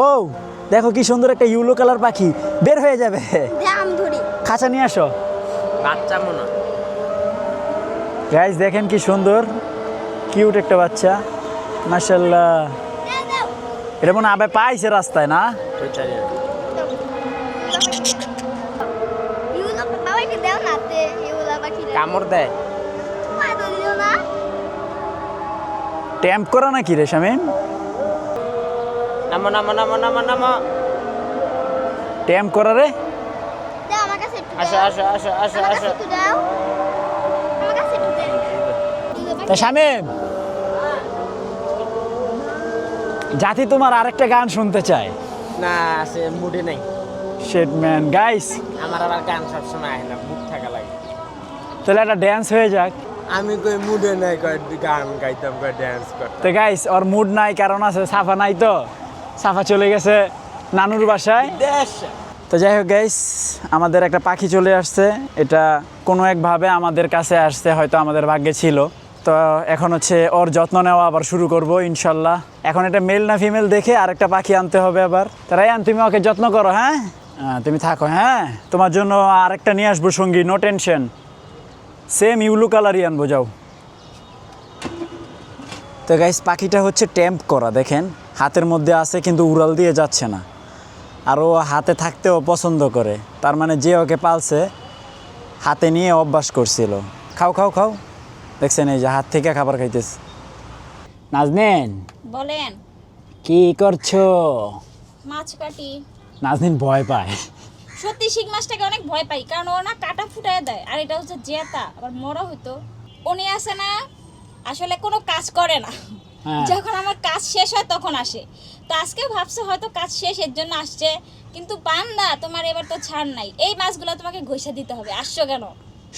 ও দেখো কি সুন্দর একটা ইউলো কালার পাখি, বের হয়ে যাবে। জাম ধরি খাঁচা নিয়ে আসো। বাচ্চা মনে হয়। গাইস দেখেন কি সুন্দর কিউট একটা বাচ্চা, মাশাআল্লাহ। দাও দাও এটা মনে আবে পাইছে রাস্তায় না? ওই চারি না। ইউলা বাবাকে দাও না তে ইউলা পাখি কামড় দেয়। মা তো দিও না ট্যাম্প করা নাকি রে শামিম? নামো নামো নামো নামো নামো। ট্যাম্প করা রে? দাও আমার কাছে একটু আসো দাও। আসো আসো আসো আমার কাছে আসো। একটু দাও আমার কাছে একটু দাও ইউলা তা পাখি শামিম, জাতি তোমার আরেকটা গান শুনতে চায়। না সে মুডে নাই। শিট ম্যান গাইস, আমার আবার গান সবসময় আয় না, বুক থাকা লাগে। তাহলে একটা ড্যান্স হয়ে যাক। আমি কই মুডে নাই, কই গান গাইতাম, কই ড্যান্স করতাম। তো গাইস ওর মুড নাই, কারণ আছে সাফা নাই, তো সাফা চলে গেছে নানুর বাসায়। দেশ তো যাই হোক গাইস, আমাদের একটা পাখি চলে আসছে। এটা কোনো একভাবে আমাদের কাছে আসছে, হয়তো আমাদের ভাগ্যে ছিল। তো এখন হচ্ছে ওর যত্ন নেওয়া আবার শুরু করব ইনশাল্লাহ। এখন এটা মেল না ফিমেল দেখে আরেকটা পাখি আনতে হবে আবার। তো রায়ান তুমি ওকে যত্ন করো, হ্যাঁ তুমি থাকো, হ্যাঁ তোমার জন্য আরেকটা নিয়ে আসবো সঙ্গী, নো টেনশন। সেম ইউলো কালারই আনবো, যাও। তো গাইস পাখিটা হচ্ছে ট্যাম্প করা, দেখেন হাতের মধ্যে আছে কিন্তু উড়াল দিয়ে যাচ্ছে না। আর ও হাতে থাকতেও পছন্দ করে, তার মানে যে ওকে পালছে হাতে নিয়ে অভ্যাস করছিল। খাও খাও খাও, দেখছেন এই যে হাত থেকে খাবার খাইতেছে। নাজনীন বলেন। কি করছো? মাছ কাটি। নাজনীন ভয় পায়। সত্যি শিং মাছটাকে অনেক ভয় পাই, কারণ ও না কাটা ফুটায় দেয়, আর এটা হচ্ছে জেতা, আবার মরা হইতো। উনি আছে না, আসলে কোনো কাজ করে না। হ্যাঁ। যখন আমার কাজ শেষ হয় তখন আসে। তো আজকে ভাবছে হয়তো কাজ শেষ, এর জন্য আসছে। কিন্তু বান্দা তোমার এবার তো ছাড় নাই, এই মাছগুলো তোমাকে ঘষে দিতে হবে। আসছো কেন?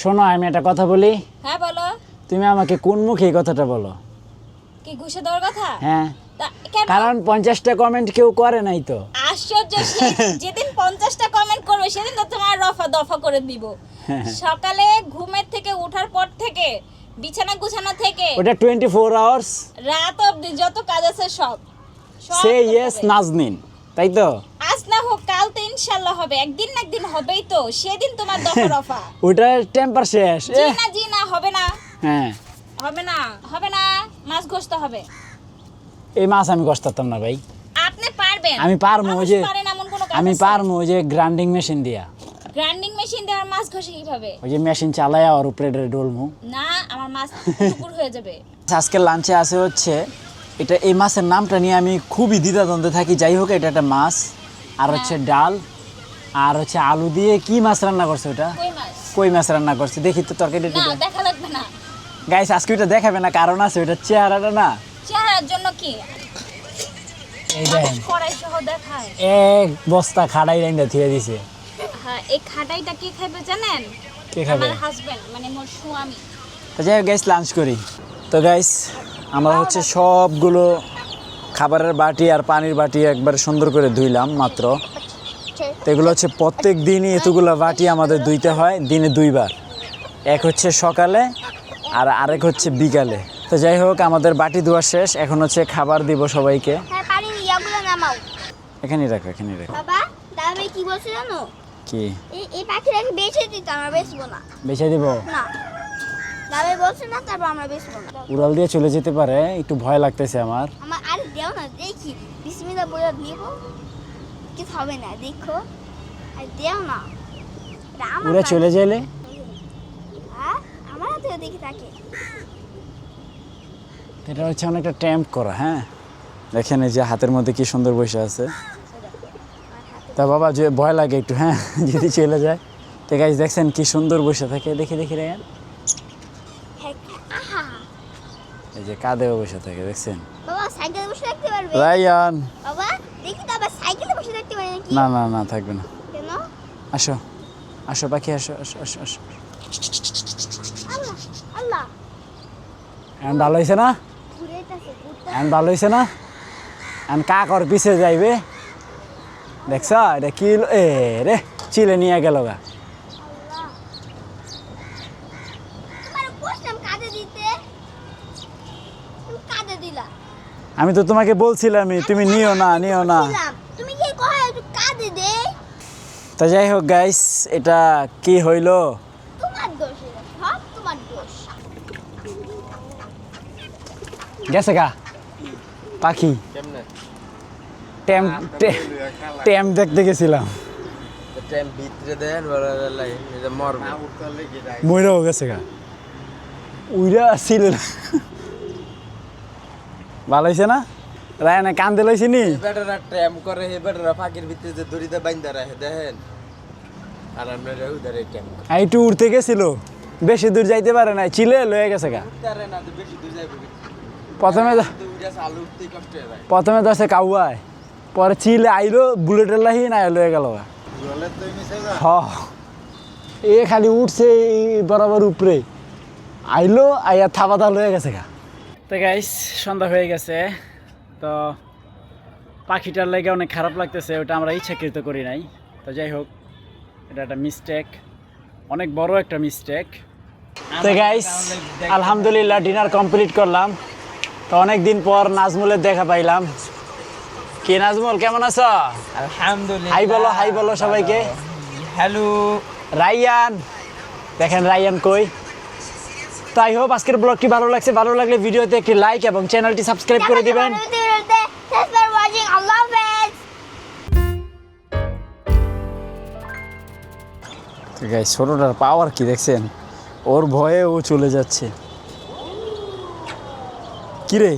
শোনো আমি একটা কথা বলি, হ্যাঁ বলো। তুমি আমাকে কোন মুখে এই কথাটা বলো? কি ঘষে দেওয়ার কথা? হ্যাঁ, তা কেন? কারণ 50টা কমেন্ট কেউ করে নাই তো। আশ্চর্য, যেদিন 50টা কমেন্ট করবে সেদিন তো তোমার রফা দফা করে দিব। সকালে ঘুমের থেকে ওঠার পর থেকে, বিছানা গুছানো থেকে, ওটা 24 আওয়ার্স রাত অবধি যত কাজ আছে সব সব সে করতে ইয়েস হবে। নাজনীন, তাই তো? আজ না হোক কাল তো ইনশাল্লাহ হবে, একদিন না একদিন হবেই তো, সেদিন তোমার দফা রফা। ওটা টেম্পার শেষ। জি না হবে না, হ্যাঁ, হবে না, মাছ ঘষতে হবে। এই মাছ আমি কষতাম না ভাই। আপনি পারবেন। আমি পারবো, ওই যে পারেন এমন কোনো কাজ আমি আছে? পারবো ওই যে গ্রাইন্ডিং মেশিন দিয়া, গ্রাইন্ডিং মেশিন দিয়ে আর মাছ ঘষে কিভাবে? ওই যে মেশিন চালায় আর উপরে ডলমু। না, আমার মাছ টুকুর হয়ে যাবে। আজকের লাঞ্চে আছে হচ্ছে এটা, এই মাছের নামটা নিয়ে আমি খুবই দ্বিধাদ্বন্দ্বে থাকি। যাই হোক এটা একটা মাছ, আর হচ্ছে ডাল, আর হচ্ছে আলু দিয়ে কি মাছ রান্না করছে ওটা? কই মাছ? কই মাছ রান্না করছে, দেখি তো তরকারিটা না, একটু। দেখা লাগবে না। গাইস আজকে ওটা দেখাবে না, কারণ আছে ওটা চেহারাটা না, চেহারার জন্য কি এই দেখেন কড়াই সহ দেখায়। এক বস্তা খাড়াই রাইন্দা থিয়ে দিছে। হ্যাঁ, এই খাটাইটা কে খাবে জানেন? কে খাবে? আমার হাজবেন্ড, মানে মোর স্বামী। তো যাই হোক গাইস লাঞ্চ করি। তো গাইস আমরা হচ্ছে সবগুলো খাবারের বাটি আর পানির বাটি একবার সুন্দর করে ধুইলাম মাত্র। তো এগুলো হচ্ছে প্রত্যেক দিনই এতগুলো বাটি আমাদের ধুইতে হয়, দিনে 2 বার। এক হচ্ছে সকালে আর আরেক হচ্ছে বিকালে। তো যাই হোক আমাদের বাটি ধোয়া শেষ, এখন হচ্ছে খাবার দিব সবাইকে। হ্যাঁ পানির ইয়াগুলো নামাও এখানেই রাখো, এখানেই রাখো। বাবা দাদা কি বলছে জানো? কি এই পাখিটাকে বেঁচে দিতে আমরা বেচবো না। বেছে দিব? না দাদা বলছে না, তারপর আমরা বেচবো না। উড়াল দিয়ে চলে যেতে পারে, একটু ভয় লাগতেছে আমার। আমার আরে দেও না, দেখি বিসমিল্লাহ বলে দেখো কিছু হবে না, দেখো আর দেও না। এটা আমার উড়ে পাখি। চলে যাইলে হ্যাঁ আমার হাতে দেখি তাকে। এটা হচ্ছে অনেকটা ট্যাম্প করা। হ্যাঁ দেখেন এই যে হাতের মধ্যে কি সুন্দর বসে আছে। তা বাবা যে ভয় লাগে একটু, হ্যাঁ যদি চলে যায়। তো গাইস দেখছেন কি সুন্দর বসে থাকে, দেখি দেখি রায়ান, হ্যাঁ, আহা এই যে কাঁধেও বসে থাকে, দেখছেন? বাবা সাইকেলে বসে থাকতে পারবে? রায়ান বাবা দেখি তো আবার সাইকেলে বসে থাকতে পারে নাকি? না না না থাকবে না। কেন? আসো আসো পাখি, আসো আসো আসো আসো। আল্লাহ আল্লাহ এখন ভালো হয়েছে না? ঘুরে যাচ্ছে ঘুরতে। এখন ভালো হয়েছে না? এখন কাকর পিছে যাইবে, দেখছ এটা কি এ রে চিলে নিয়ে গেল গা। আল্লাহ তোমার বসলাম কাঁদে দিতে, তুমি কাঁদে দিলা। আমি তো তোমাকে বলছিলামই তুমি নিও না নিও না। বলছিলাম, তো যাই হোক গাইস, এটা কি হইলো? তোমার দোষ এটা, সব তোমার দোষ। গেছে গা পাখি। কেমনে ট্যাম ট্যাম দেখতে গেছিলাম, টাইম ভিতরে দেন বড় লাগে এটা মরবে মইরাও গেছে গা, উইরা ছিল না। ভালো হয়েছে না? রায়না কান্দে লইছি নি। বেটারা ট্র্যাম করে হে বেটারা ফাঁকের ভিতরে যে দড়িতে বাইন্ধা রাখে দেখেন, আর আমরা উধারে ট্র্যাম করে একটু উঠতে গেছিল, বেশি দূর যাইতে পারে না, চিলে লয়ে গেছে গা। তারে না তো বেশি দূর যাইবে প্রথমে তো উড়া চালু উঠতেই কষ্ট হয়ে যায়। প্রথমে দশে কাউয়ায়, পরে চিলে আইলো, বুলেটের লাহি না লয়ে গেল গা। হ এ খালি উঠছে এই বরাবর উপরে আইলো, আইয়া থাবা লয়ে গেছে গা। তো গাইস, সন্ধ্যা হয়ে গেছে। তো পাখিটার লেগে অনেক খারাপ লাগতেছে, ওটা আমরা ইচ্ছাকৃত করি নাই। তো যাই হোক, এটা একটা মিস্টেক, অনেক বড় একটা মিস্টেক। তো গাইস, আলহামদুলিল্লাহ ডিনার কমপ্লিট করলাম। তো অনেক দিন পর নাজমুলের দেখা পাইলাম। কি নাজমুল, কেমন আছো? আলহামদুলিল্লাহ। হাই বলো, হাই বলো সবাইকে। হ্যালো রাইয়ান, দেখেন রাইয়ান কই। তো আই হোপ আজকের ব্লগটি ভালো লাগছে। ভালো লাগলে ভিডিওতে একটি লাইক এবং চ্যানেলটি সাবস্ক্রাইব করে দিবেন। Thanks for watching. Allah Hafiz. Guys, ছোটটার পাওয়ার কি দেখছেন? ওর ভয়ে ও চলে যাচ্ছে। কি রে?